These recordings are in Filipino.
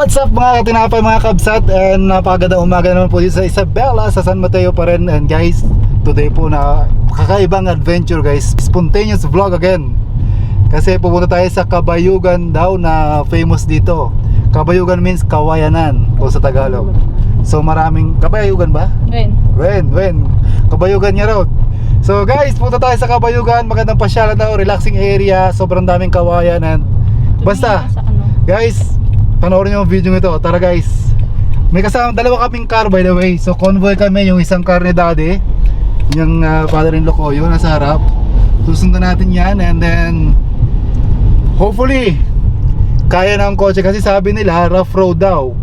what's up mga katinapay, mga kabsat, and napakagandang umaga naman po dito sa Isabela, sa San Mateo pa rin. And guys, today po na kakaibang adventure guys, spontaneous vlog again. Kasi pupunta tayo sa Kabayugan daw na famous dito. Kabayugan means kawayanan po sa Tagalog. So maraming, Kabayugan ba? Wen Kabayugan niya raw. So guys, punta tayo sa Kabayugan, magandang pasyalan daw, relaxing area, sobrang daming kawayan. And basta, guys, panoorin nyo yung video nito. Tara guys. May kasama, dalawa kaming car by the way. So convoy kami, yung isang car ni daddy, yung father-in-law ko, yun nasa harap. Susundan natin yan. And then hopefully kaya na ang kotse, kasi sabi nila rough road daw,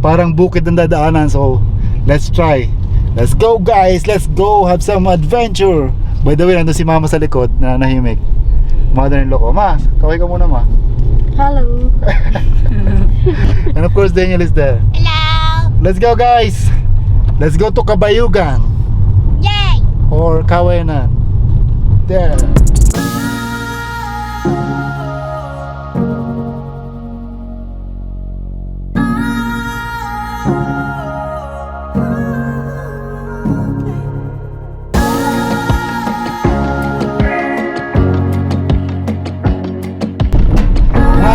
parang bukid ang dadaanan. So let's try. Let's go guys, let's go have some adventure. By the way, nandun si mama sa likod na nahimik, mother-in-law ko. Ma, kaway ka muna ma. Hello. And of course Daniel is there. Hello. Let's go guys. Let's go to Kabayugan. Yay. Or Kawayanan. There.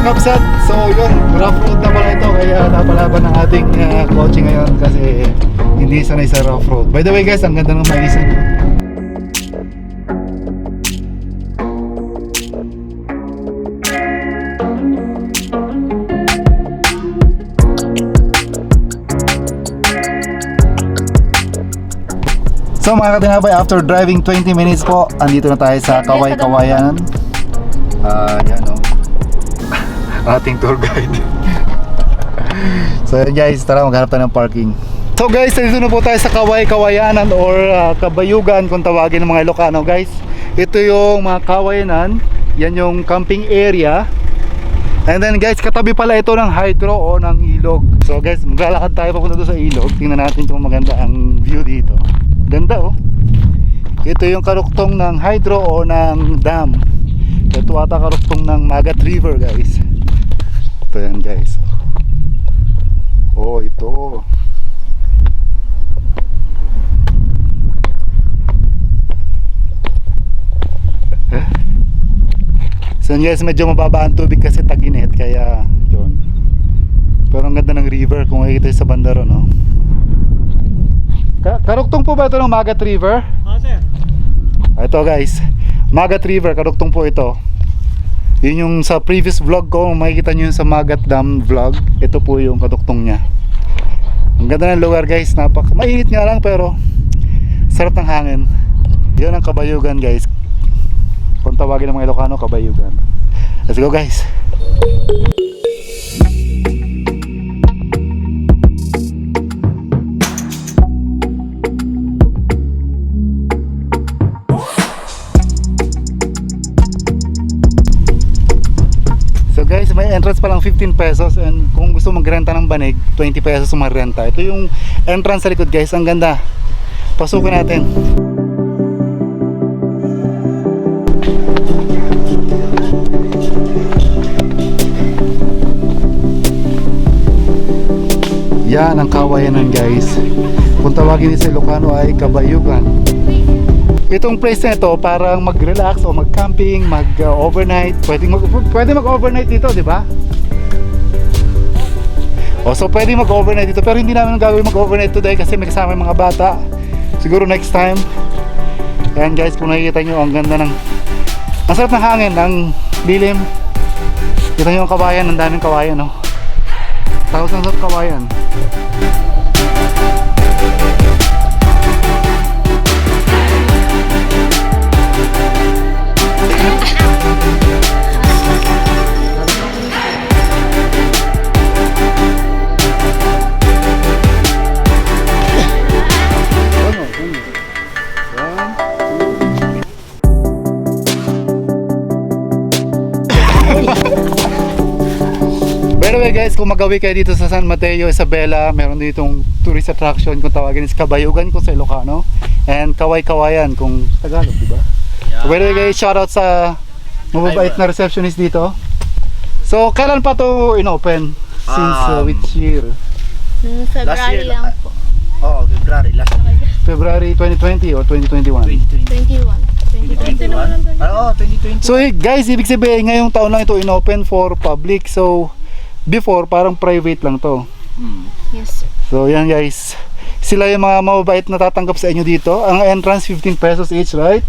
Kapsat, so yun, rough road na pala ito, kaya napalaban ng ating kotse ngayon kasi hindi sanay sa rough road. By the way guys, ang ganda ng mailisan. So mga katinapay, after driving 20 minutes po, andito na tayo sa Kawayanan. Yan o, ating tour guide. So yun guys, tara maghanap tayo ng parking. So guys, dito na po tayo sa Kawayanan or Kabayugan kung tawagin ng mga Ilocano guys. Ito yung mga kawayanan, yan yung camping area. And then guys, katabi pala ito ng hydro o ng ilog. So guys, maglalakad tayo papunta doon sa ilog. Tingnan natin kung maganda ang view dito. Ganda oh. Ito yung karuktong ng hydro o ng dam. Ito ata karuktong ng Magat River guys. Ito yan guys. Oh, ito. So guys, medyo mababa ang tubig kasi tag-init, kaya yun. Pero ang ganda ng river kung makikita sa bandaro, no? Karuktong po ba ito ng Magat River? Oo, sir. Ito guys, Magat River, karuktong po ito. Yun yung sa previous vlog ko, makikita nyo yung sa Magat Dam vlog. Ito po yung kaduktong nya. Ang ganda ng lugar guys, mainit nga lang pero sarap ng hangin. Yun ang Kabayugan guys. Kung tawagin ng mga Ilocano, Kabayugan. Let's go guys. Guys, may entrance pa lang 15 pesos, and kung gusto magrenta ng banig, 20 pesos magrenta. Ito yung entrance sa likod guys, ang ganda. Pasukin natin. Yan ang Kawayanan guys. Kung tawagin sa Ilocano ay Kabayugan. Itong place na ito, parang mag-relax o mag-camping, mag-overnight. Pwede mag-overnight dito, di ba? O, so pwede mag-overnight dito, pero hindi namin gagawin mag-overnight today kasi may kasama yung mga bata. Siguro next time. Ayan guys, kung nakikita nyo, ang ganda ng, ang sarap ng hangin, ang dilim. Kita nyo yung kawayan, ang daming kawayan, no? Thousands of kawayan. By the way guys, kung magawi kayo dito sa San Mateo, Isabela, meron ditong tourist attraction kung tawagin is Kabayugan kung sa Ilocano, and Kaway-Kawayan kung Tagalog, di ba? Yeah. By the way guys, shoutout sa mababait na receptionist dito. So, kailan pa to in-open? Since which year? February year, lang po. February last year. February 2020 or 2021? 2020. 21. 2021? 2020. So guys, ibig sabihin ngayong taon lang ito inopen for public. So before parang private lang to. Yes, sir. So yan guys, sila yung mga mababait na tatanggap sa inyo dito. Ang entrance 15 pesos each, right?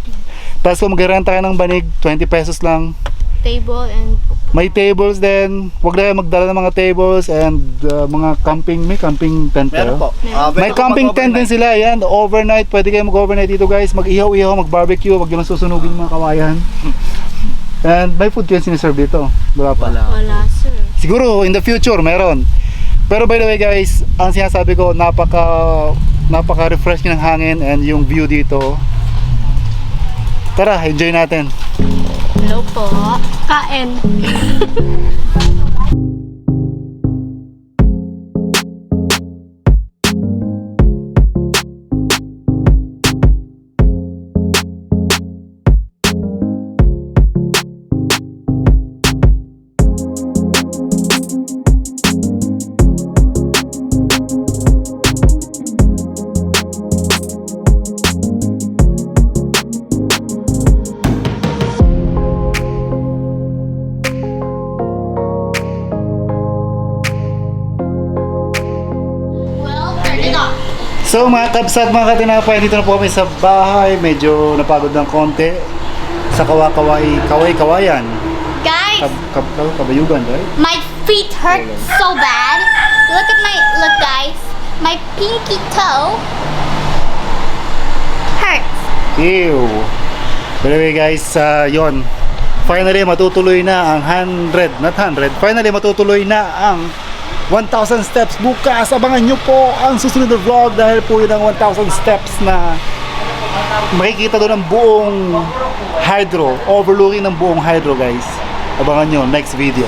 Tapos kung mag-rent tayo ng banig, 20 pesos lang. Table and May tables din. Huwag na kayo magdala ng mga tables and mga camping. May camping tent Meron kayo. po. May camping tent din sila. Yan, overnight. Pwede kayo mag-overnight dito guys. Mag-ihaw-ihaw, mag-barbecue. Huwag nyo lang susunugin yung mga kawayan. And may food kayo siniserve dito. Wala pa. wala, sir. Siguro in the future meron. Pero by the way guys, ang sinasabi ko napaka-refreshing ng hangin and yung view dito. Tara, enjoy natin. Hello po. Kain. Well, turn it off. So mga kabsat, mga katinapay, dito na po kami sa bahay. Medyo napagod ng konti sa kaway-kawayan. Guys, Kabayugan, right? my feet hurt so bad. Look guys. My pinky toe hurts. Ew. By the way guys, yon. Finally matutuloy na ang 100, not 100. Finally matutuloy na ang 1,000 steps bukas. Abangan nyo po ang susunod na vlog dahil po yun ang 1,000 steps na makikita doon ang buong hydro, overlooking ng buong hydro guys. Abangan nyo next video.